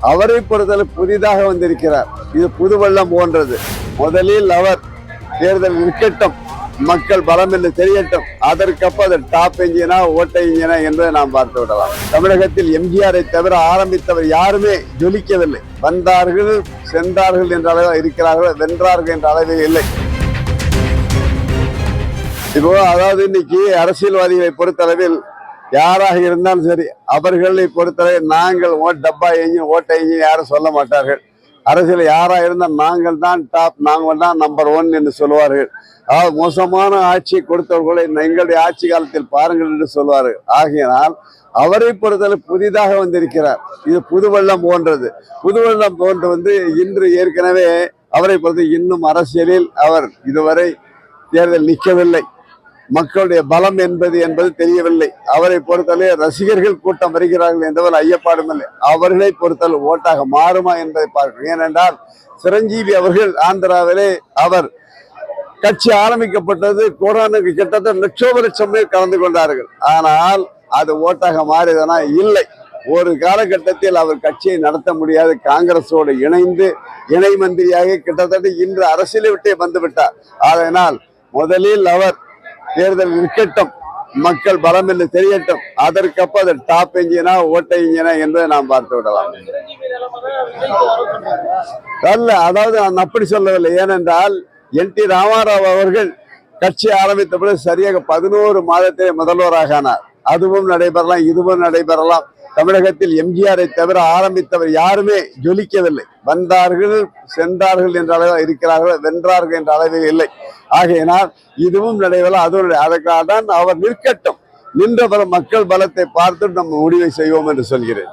அவரை பொறுத்தவரை புதிதாக வந்திருக்கிறார். இது புதுவெள்ளம் போன்றது. முதலில் அவர் தேர்தல் நிற்கட்டும், மக்கள் பலம் என்று தெரியட்டும், அதற்கப்ப அது டாப் என்ஜினா ஓட்ட என்ஜினா என்பதை நாம் பார்த்து விடலாம். தமிழகத்தில் எம்ஜிஆரை தவிர ஆரம்பித்தவர் யாருமே ஜொலிக்கவில்லை. வந்தார்கள் சென்றார்கள் என்ற அளவில் இருக்கிறார்கள், வென்றார்கள் என்ற அளவில் இல்லை. இப்போ அதாவது இன்னைக்கு அரசியல்வாதிகளை பொறுத்தளவில் யாராக இருந்தாலும் சரி, அவர்களை பொறுத்தவரை நாங்கள் டப்பா எஞ்சின் ஓட்ட எஞ்சின் யாரும் சொல்ல மாட்டார்கள். அரசியல் யாராக இருந்தால் நாங்கள் தான் டாப், நாங்கள் தான் நம்பர் 1 என்று சொல்வார்கள். அதாவது மோசமான ஆட்சியை கொடுத்தவர்களை எங்களுடைய ஆட்சி காலத்தில் பாருங்கள் என்று சொல்வார்கள். ஆகையினால் அவரை பொறுத்தவரை புதிதாக வந்திருக்கிறார். இது புதுவெள்ளம் போன்றது. புதுவெள்ளம் போன்று இன்று ஏற்கனவே அவரை பொறுத்த இன்னும் அரசியலில் அவர் இதுவரை தேர்தல் நிற்கவில்லை. மக்களுடைய பலம் என்பது தெரியவில்லை. அவரை பொறுத்தவரை ரசிகர்கள் கூட்டம் வருகிறார்கள் என்பதில் ஐயப்பாடும் இல்லை. அவர்களை பொறுத்தவரை ஓட்டாக மாறுமா என்பதை பார்க்கிறோம். ஏனென்றால் சிரஞ்சீவி அவர்கள் ஆந்திராவிலே அவர் கட்சி ஆரம்பிக்கப்பட்டது கொரோனாவுக்கு கிட்டத்தட்ட லட்சம் பேர் கலந்து கொண்டார்கள். ஆனால் அது ஓட்டாக மாறியதனா இல்லை. ஒரு காலகட்டத்தில் அவர் கட்சியை நடத்த முடியாது. காங்கிரஸோடு இணைந்து இணை மந்திரியாக கிட்டத்தட்ட இன்று அரசியலை விட்டே வந்துவிட்டார். அதனால் முதலில் அவர் தேர்தல் நிற்கட்டும், மக்கள் பலம் என்று தெரியட்டும், அதற்கப்ப அது டாப் என்ஜினா ஓட்ட என்ஜினா என்பதை நாம் பார்த்து விடலாம். அல்ல, அதாவது நான் அப்படி சொல்லவில்லை. ஏனென்றால் NT ராமாராவ் அவர்கள் கட்சி ஆரம்பித்த பிறகு சரியாக 11 மாதத்திலே முதல்வராக ஆனார். அதுவும் நடைபெறலாம், இதுவும் நடைபெறலாம். தமிழகத்தில் எம்ஜிஆரை தவிர ஆரம்பித்தவர் யாருமே ஜொலிக்கவில்லை. வந்தார்கள் சென்றார்கள் என்ற அளவில் இருக்கிறார்கள், வென்றார்கள் என்ற அளவில் இல்லை. ஆகையினால் இதுவும் நடைபெறலாம், அதுவும் அதற்காக தான் அவர் நிற்கட்டும், நின்ற மக்கள் பலத்தை பார்த்து நம்ம முடிவை செய்வோம் என்று சொல்கிறேன்.